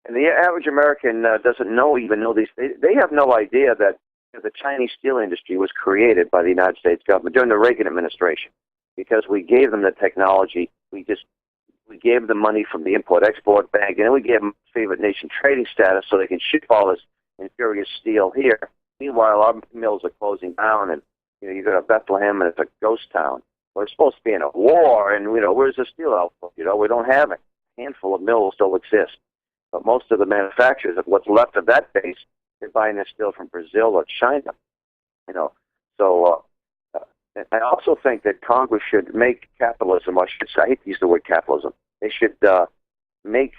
And the average American doesn't even know these. They have no idea that the Chinese steel industry was created by the United States government during the Reagan administration, because we gave them the technology. We gave them money from the Import-Export Bank, and then we gave them favorite nation trading status so they can ship all this inferior steel here. Meanwhile, our mills are closing down, and you go to Bethlehem, and it's a ghost town. We're supposed to be in a war, and where's the steel output? We don't have it. A handful of mills still exist, but most of the manufacturers of what's left of that base, they're buying their steel from Brazil or China. So I also think that Congress should make capitalism, or I hate to use the word capitalism, they should make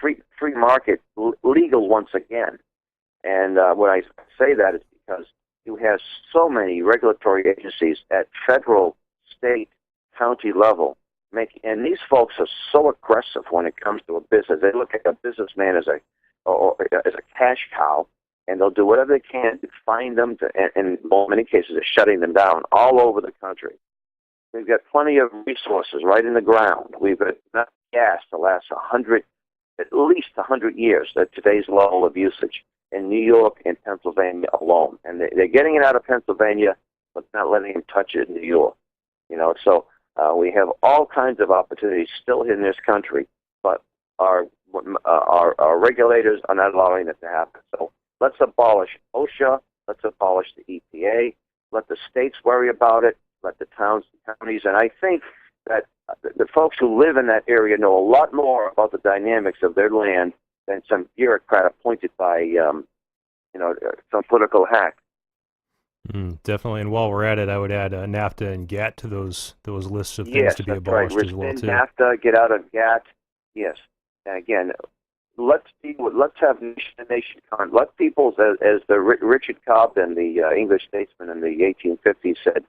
free market legal once again. And when I say that is because you have so many regulatory agencies at federal, state, county level, and these folks are so aggressive when it comes to a business. They look at a businessman as a cash cow, and they'll do whatever they can to find them, and in many cases, they're shutting them down all over the country. We've got plenty of resources right in the ground. We've got enough gas to last at least 100 years at today's level of usage in New York and Pennsylvania alone. And they're getting it out of Pennsylvania, but not letting them touch it in New York. So we have all kinds of opportunities still in this country, but our regulators are not allowing it to happen. So let's abolish OSHA. Let's abolish the EPA. Let the states worry about it. Let the towns and counties. And I think that the folks who live in that area know a lot more about the dynamics of their land than some bureaucrat appointed by, some political hack. Definitely. And while we're at it, I would add NAFTA and GATT to those lists of things to be abolished as well too. NAFTA, get out of GATT. Yes. And again, let's have nation. Let people, as the Richard Cobden, the English statesman in the 1850s, said,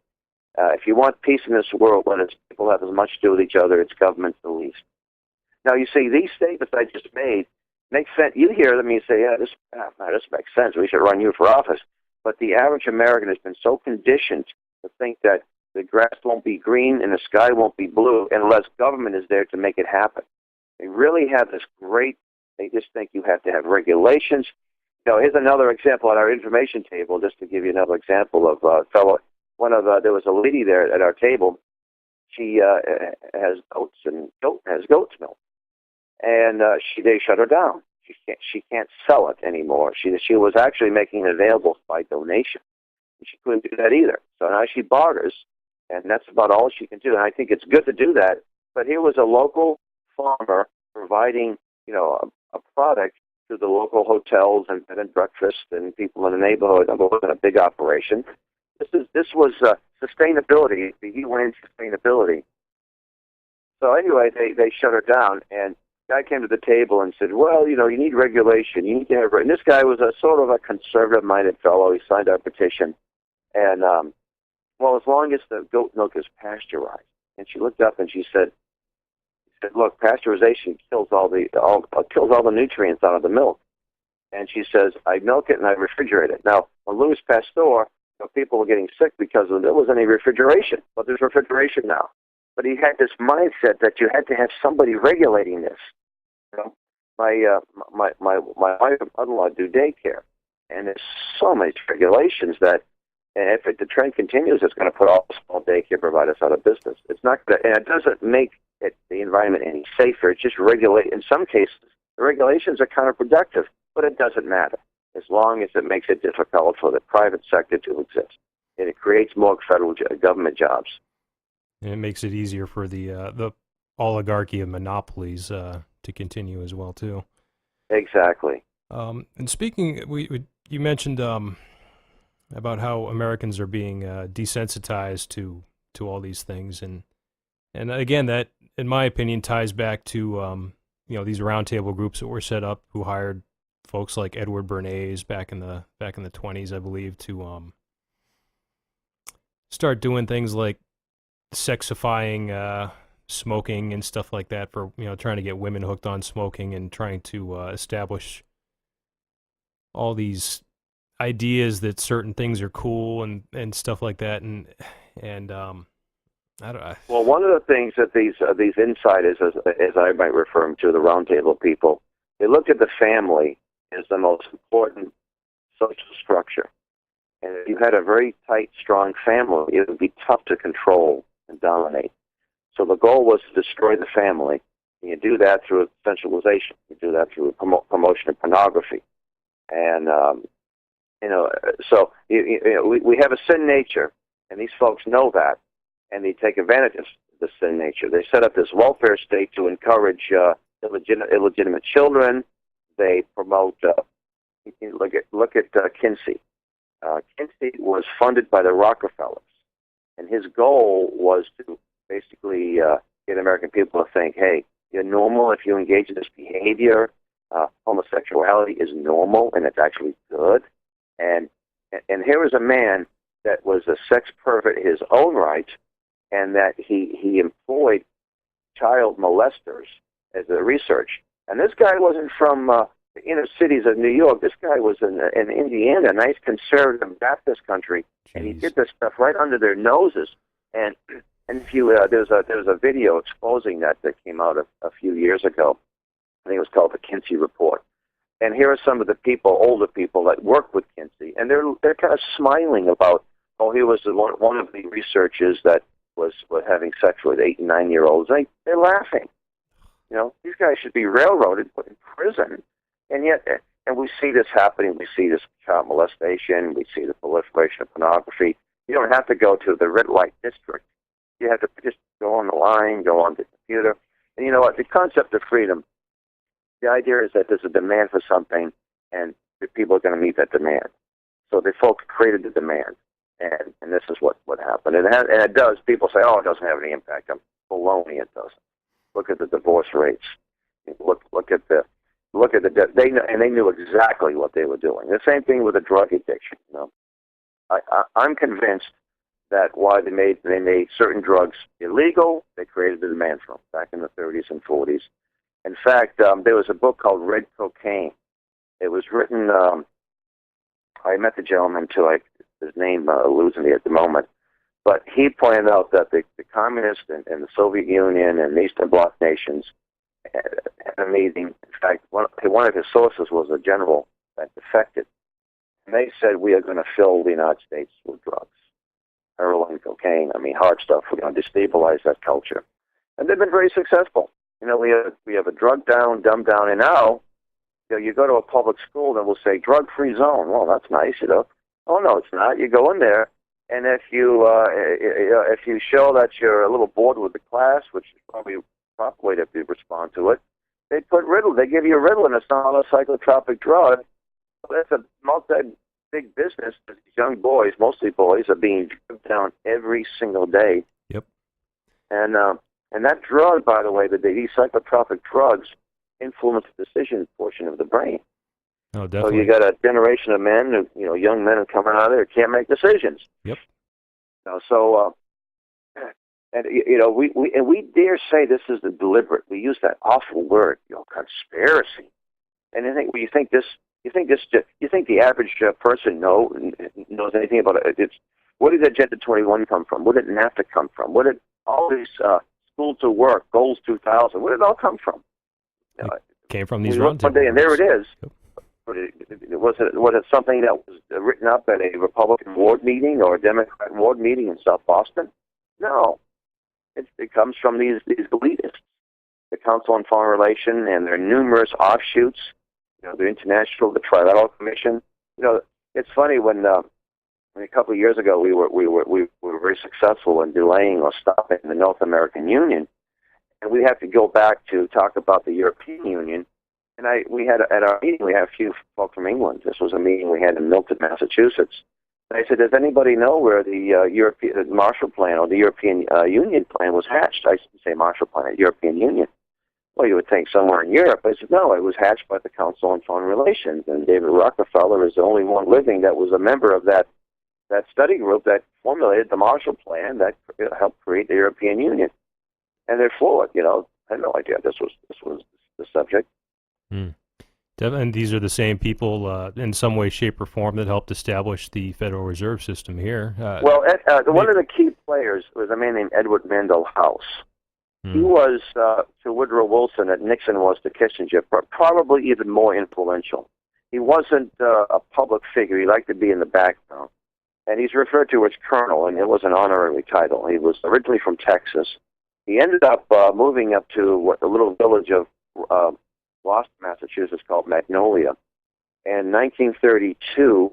if you want peace in this world, let its people have as much to do with each other, its governments the least. Now, you see, these statements I just made make sense. You hear them and you say, yeah, this makes sense. We should run you for office. But the average American has been so conditioned to think that the grass won't be green and the sky won't be blue unless government is there to make it happen. They really have this they just think you have to have regulations. Here's another example on our information table, just to give you another example of a fellow. There was a lady there at our table. She has goats and has goat's milk, and they shut her down. She can't sell it anymore. She was actually making it available by donation. She couldn't do that either. So now she barters, and that's about all she can do. And I think it's good to do that. But here was a local farmer providing, a product to the local hotels and bed and breakfast and people in the neighborhood. It wasn't a big operation. This was sustainability, the UN sustainability. So anyway, they shut her down, and the guy came to the table and said, well, you need regulation. You need to have. And this guy was a sort of a conservative-minded fellow. He signed our petition, and as long as the goat milk is pasteurized. And she looked up and she said, look, pasteurization kills all the nutrients out of the milk. And she says, I milk it and I refrigerate it. Now, when Louis Pasteur, people were getting sick because there wasn't any refrigeration. But there's refrigeration now. But he had this mindset that you had to have somebody regulating this. My wife and mother-in-law do daycare, and there's so many regulations that, and if the trend continues, it's going to put all the small daycare providers out of business. It's not, and it doesn't make the environment any safer. It just regulate. In some cases, the regulations are counterproductive, but it doesn't matter as long as it makes it difficult for the private sector to exist, and it creates more federal government jobs. And it makes it easier for the oligarchy of monopolies to continue as well too. Exactly. And speaking, you mentioned about how Americans are being desensitized to all these things, and again, that in my opinion ties back to these roundtable groups that were set up, who hired folks like Edward Bernays back in the 20s, I believe, to start doing things like sexifying smoking and stuff like that, for trying to get women hooked on smoking and trying to establish all these ideas that certain things are cool and stuff like that, and I don't know. Well, one of the things that these insiders, as I might refer them to, the roundtable people, They looked at the family as the most important social structure. And if you had a very tight, strong family, it would be tough to control and dominate. So the goal was to destroy the family. And you do that through centralization. You do that through promotion of pornography. And, so we have a sin nature, and these folks know that, and they take advantage of the sin nature. They set up this welfare state to encourage illegitimate children. They promote, look at Kinsey. Kinsey was funded by the Rockefellers, and his goal was to basically get American people to think, hey, you're normal if you engage in this behavior. Homosexuality is normal, and it's actually good. And here was a man that was a sex pervert in his own right, and that he employed child molesters as a research. And this guy wasn't from the inner cities of New York. This guy was in Indiana, a nice conservative Baptist country, and he did this stuff right under their noses. And if you there's a video exposing that came out a few years ago. I think it was called the Kinsey Report. And here are some of the people, older people that work with Kinsey, and they're kind of smiling about, oh, he was one of the researchers that was having sex with 8 and 9-year-olds. They're laughing. These guys should be railroaded, put in prison. And yet, and we see this happening. We see this child molestation. We see the proliferation of pornography. You don't have to go to the red light district. You have to just go on the line, go on the computer. And you know what? The concept of freedom, the idea is that there's a demand for something, and the people are going to meet that demand. So the folks created the demand, and this is what happened. And it does. People say, oh, it doesn't have any impact. I'm baloney. It doesn't. Look at the divorce rates. Look at they knew exactly what they were doing. The same thing with the drug addiction. I'm convinced that why they made certain drugs illegal, they created the demand for them back in the 30s and 40s. In fact, there was a book called Red Cocaine. It was written. I met the gentleman too. His name eludes me at the moment. But he pointed out that the communists and the Soviet Union and the Eastern Bloc nations had a meeting. In fact, one of his sources was a general that defected. And they said, we are going to fill the United States with drugs. Heroin, cocaine, hard stuff. We're going to destabilize that culture. And they've been very successful. We have a drug down, dumb down, and now, you go to a public school and we'll say drug-free zone. Well, that's nice, Oh, no, it's not. You go in there, and if you show that you're a little bored with the class, which is probably a proper way to respond to it, they give you a Ritalin. It's not a psychotropic drug. Well, that's a multi-big business. These young boys, mostly boys, are being drugged down every single day. Yep. And that drug, by the way, these psychotropic drugs influence the decision portion of the brain. Oh, definitely. So you got a generation of men, young men who coming out of there can't make decisions. Yep. We dare say this is deliberate. We use that awful word, conspiracy. And you think the average person knows anything about it? Where did Agenda 21 come from? Where did NAFTA come from? Where did all these School to Work, Goals 2000, where did it all come from? It came from these roundtables. One day, and there it is. Yep. Was it something that was written up at a Republican ward meeting or a Democrat ward meeting in South Boston? No. It comes from these elitists, the Council on Foreign Relations, and their numerous offshoots. The International, the Trilateral Commission. It's funny when a couple of years ago we were very successful in delaying or stopping the North American Union, and we have to go back to talk about the European Union. And we had at our meeting, we had a few folks from England. This was a meeting we had in Milton, Massachusetts. And I said, does anybody know where the Marshall Plan or the European Union plan was hatched? I didn't say Marshall Plan, European Union. Well, you would think somewhere in Europe. I said, no, it was hatched by the Council on Foreign Relations. And David Rockefeller is the only one living that was a member of that study group that formulated the Marshall Plan that helped create the European Union. And they're floored, I had no idea this was the subject. And these are the same people, in some way, shape, or form, that helped establish the Federal Reserve System here. One of the key players was a man named Edward Mandell House. He was to Woodrow Wilson that Nixon was to Kissinger, but probably even more influential. He wasn't a public figure. He liked to be in the background. And he's referred to as Colonel, and it was an honorary title. He was originally from Texas. He ended up moving up to the little village of Gloucester, Massachusetts, called Magnolia. And in 1932,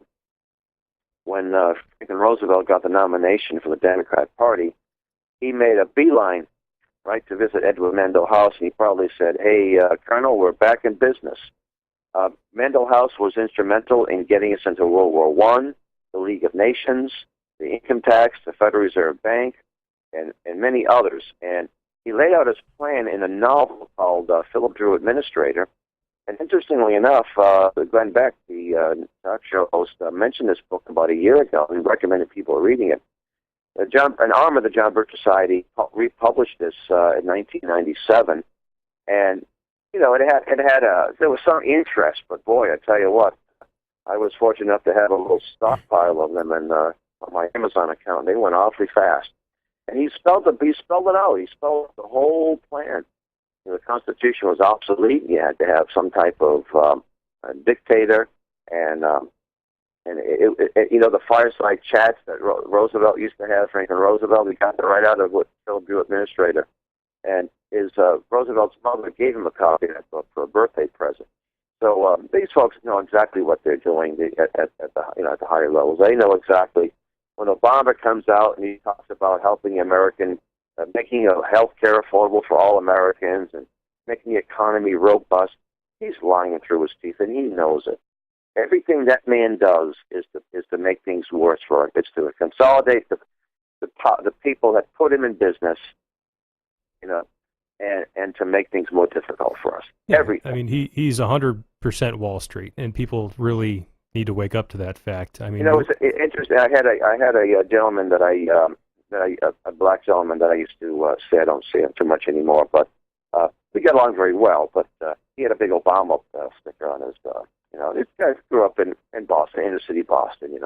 when Franklin Roosevelt got the nomination for the Democrat Party, he made a beeline right to visit Edward Mandell House, and he probably said, "Hey, Colonel, we're back in business." Mandell House was instrumental in getting us into World War I, the League of Nations, the income tax, the Federal Reserve Bank, and many others. And he laid out his plan in a novel called Philip Drew Administrator. And interestingly enough, Glenn Beck, the talk show host, mentioned this book about a year ago. He recommended people reading it. An arm of the John Birch Society republished this in 1997, and there was some interest, but boy, I tell you what, I was fortunate enough to have a little stockpile of them on my Amazon account. They went awfully fast, and he spelled it out. He spelled the whole plan. The Constitution was obsolete. You had to have some type of dictator, and the fireside chats that Roosevelt used to have, Franklin Roosevelt, he got that right out of what Philip Drew Administrator. And Roosevelt's mother gave him a copy of that book for a birthday present. So these folks know exactly what they're doing at the higher levels. They know exactly when Obama comes out and he talks about helping making health care affordable for all Americans and making the economy robust. He's lying through his teeth, and he knows it. Everything that man does is to make things worse for him. It's to consolidate the people that put him in business, and to make things more difficult for us. Yeah, everything. I mean, he's 100% Wall Street, and people really need to wake up to that fact. I mean, it's interesting. I had a gentleman a black gentleman that I used to say. I don't see him too much anymore, but we get along very well. But he had a big Obama sticker on his. This guy grew up in Boston, inner city Boston,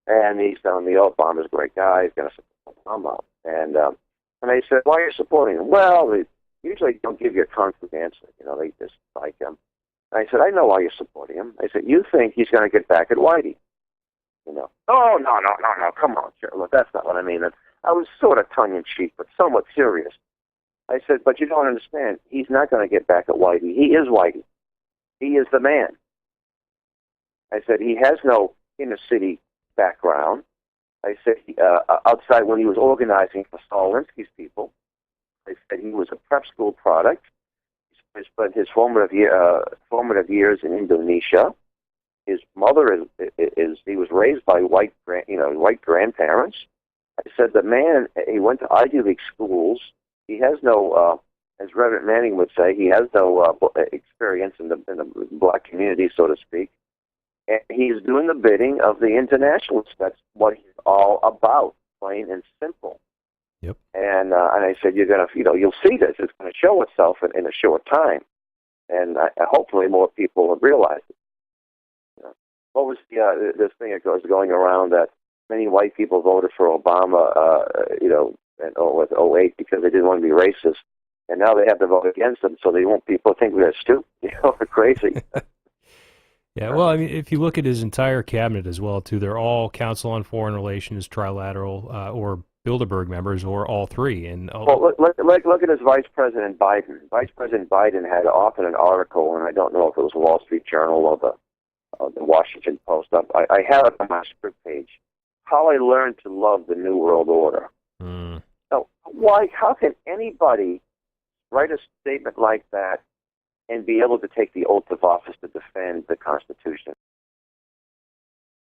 and he's telling me, Obama's a great guy. He's going to support Obama. And they said, why are you supporting him? Well, they usually don't give you a concrete answer. They just like him. And I said, I know why you're supporting him. I said, you think he's going to get back at Whitey. Oh, no, come on, Look, that's not what I mean. And I was sort of tongue-in-cheek, but somewhat serious. I said, but you don't understand. He's not going to get back at Whitey. He is Whitey. He is the man. I said, he has no inner-city background. I said, outside when he was organizing for Saul Alinsky's people, I said he was a prep school product. He spent his formative years in Indonesia. His mother he was raised by white grandparents. I said the man, he went to Ivy League schools. He has no, as Reverend Manning would say, he has no experience in the black community, so to speak. And he's doing the bidding of the internationalists. That's what he's all about, plain and simple. Yep. And I said, you're gonna, you'll see this. It's going to show itself in a short time, and hopefully more people will realize it. What was this thing that was going around that many white people voted for Obama, with 08 because they didn't want to be racist, and now they have to vote against him, so they won't people think we're stupid, they're crazy. Yeah, well, I mean, if you look at his entire cabinet as well, too, they're all Council on Foreign Relations, Trilateral, or Bilderberg members, or all three. And look at his Vice President Biden. Vice President Biden had authored an article, and I don't know if it was Wall Street Journal or the Washington Post. I have it on my script page. How I learned to love the New World Order. So how can anybody write a statement like that and be able to take the oath of office to defend the Constitution?